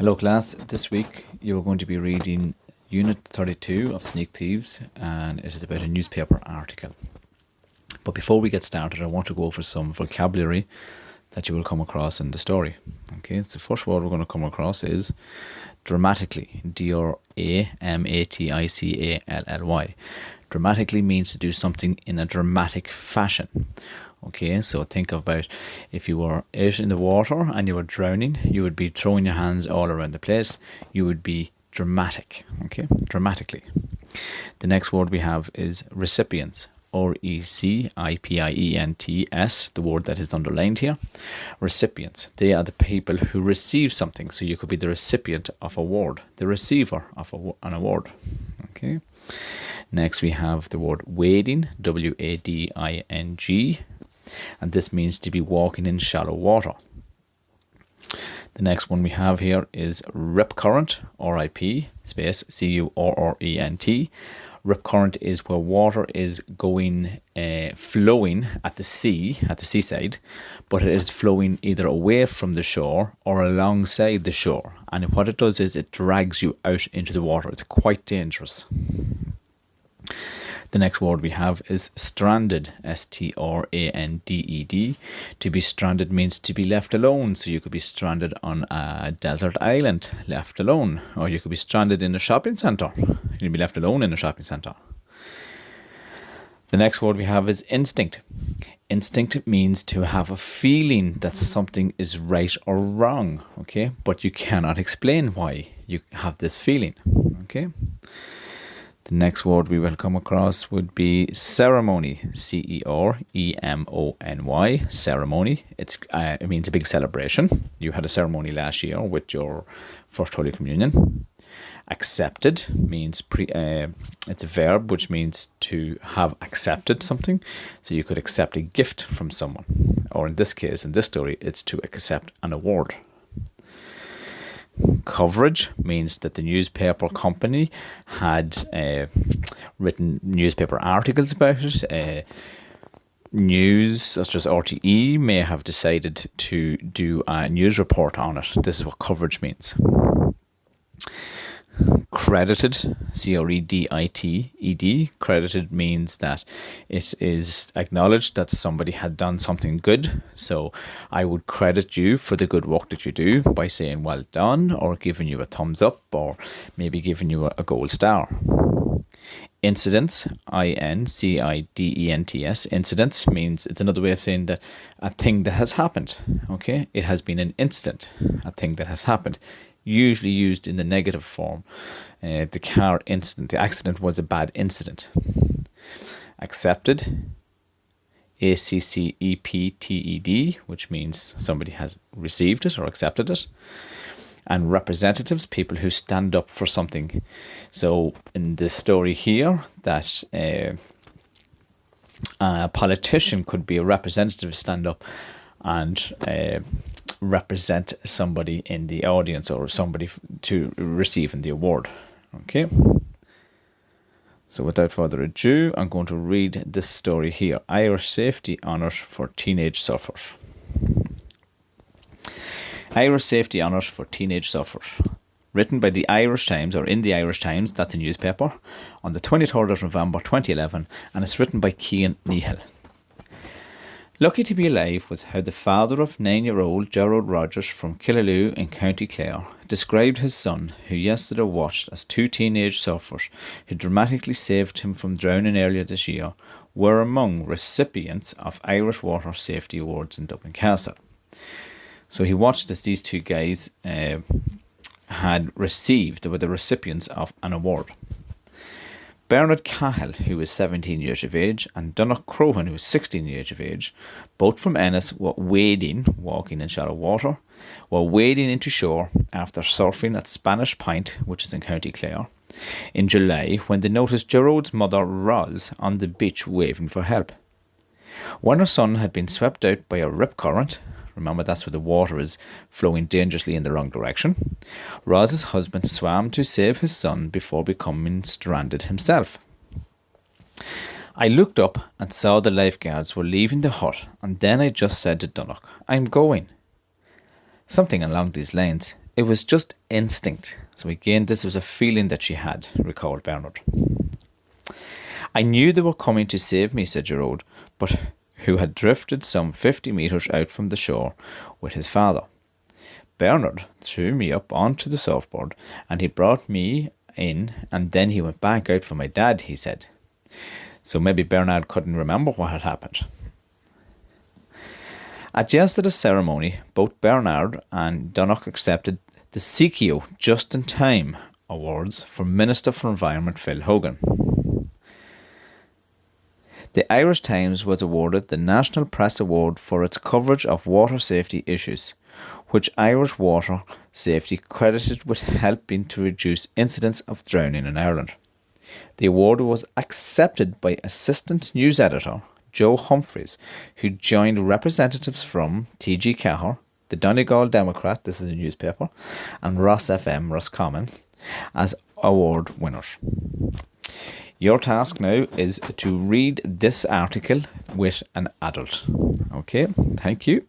Hello class, this week you're going to be reading Unit 32 of Sneak Thieves, and it is about a newspaper article. But before we get started, I want to go over some vocabulary that you will come across in the story. Okay, so the first word we're going to come across is dramatically, D-R-A-M-A-T-I-C-A-L-L-Y. Dramatically means to do something in a dramatic fashion. Okay, so think about if you were out in the water and you were drowning, you would be throwing your hands all around the place. You would be dramatic. Okay, dramatically. The next word we have is recipients. R-E-C-I-P-I-E-N-T-S, the word that is underlined here. Recipients, they are the people who receive something. So you could be the recipient of a award, the receiver of an award. Okay. Next we have the word wading, W-A-D-I-N-G, and this means to be walking in shallow water. The next one we have here is rip current, R-I-P, space C-U-R-R-E-N-T. Rip current is where water is going, flowing at the seaside, but it is flowing either away from the shore or alongside the shore. And what it does is it drags you out into the water. It's quite dangerous. The next word we have is stranded, S-T-R-A-N-D-E-D. To be stranded means to be left alone. So you could be stranded on a desert island, left alone. Or you could be stranded in a shopping centre. You'd be left alone in a shopping centre. The next word we have is instinct. Instinct means to have a feeling that something is right or wrong, okay? But you cannot explain why you have this feeling, okay? The next word we will come across would be ceremony, C-E-R-E-M-O-N-Y, ceremony. It means a big celebration. You had a ceremony last year with your First Holy Communion. Accepted means, it's a verb which means to have accepted something. So you could accept a gift from someone. Or in this case, in this story, it's to accept an award. Coverage means that the newspaper company had written newspaper articles about it. News, such as RTE, may have decided to do a news report on it. This is what coverage means. Credited, C-R-E-D-I-T-E-D. Credited means that it is acknowledged that somebody had done something good. So I would credit you for the good work that you do by saying well done, or giving you a thumbs up, or maybe giving you a gold star. Incidents, I-N-C-I-D-E-N-T-S. Incidents means it's another way of saying that a thing that has happened. Okay, it has been an incident, a thing that has happened. Usually used in the negative form. The car incident, the accident was a bad incident. Accepted, A-C-C-E-P-T-E-D, which means somebody has received it or accepted it. And representatives, people who stand up for something. So in this story here, that a politician could be a representative, stand up and represent somebody in the audience or somebody to receiving the award. Okay. So without further ado, I'm going to read this story here. Irish Safety Honours for Teenage Surfers. Irish Safety Honours for Teenage Surfers. Written by the Irish Times, or in the Irish Times, that's a newspaper, on the 23rd of November 2011, and it's written by Cian Nihil. Lucky to be alive was how the father of 9-year-old Gerald Rogers from Killaloe in County Clare described his son, who yesterday watched as two teenage surfers who dramatically saved him from drowning earlier this year were among recipients of Irish Water Safety Awards in Dublin Castle. So he watched as these two guys were the recipients of an award. Bernard Cahill, who was 17 years of age, and Donnacht Croghan, who was 16 years of age, both from Ennis, were walking in shallow water, were wading into shore after surfing at Spanish Point, which is in County Clare, in July when they noticed Gerard's mother, Roz, on the beach waving for help. When her son had been swept out by a rip current, remember that's where the water is flowing dangerously in the wrong direction, Roz's husband swam to save his son before becoming stranded himself. I looked up and saw the lifeguards were leaving the hut, and then I just said to Donnacht, "I'm going." Something along these lines. it was just instinct. So again, this was a feeling that she had, recalled Bernard. I knew they were coming to save me, said Gerard, but who had drifted some 50 metres out from the shore with his father. Bernard threw me up onto the surfboard and he brought me in, and then he went back out for my dad, he said. So maybe Bernard couldn't remember what had happened. At yesterday's ceremony, both Bernard and Donogh accepted the CKO Just in Time Awards for Minister for Environment Phil Hogan. The Irish Times was awarded the National Press Award for its coverage of water safety issues, which Irish water safety credited with helping to reduce incidents of drowning in Ireland. The award was accepted by Assistant News Editor Joe Humphreys, who joined representatives from TG Cahir, the Donegal Democrat, this is a newspaper, and Ross FM, Roscommon, as award winners. Your task now is to read this article with an adult. Okay, thank you.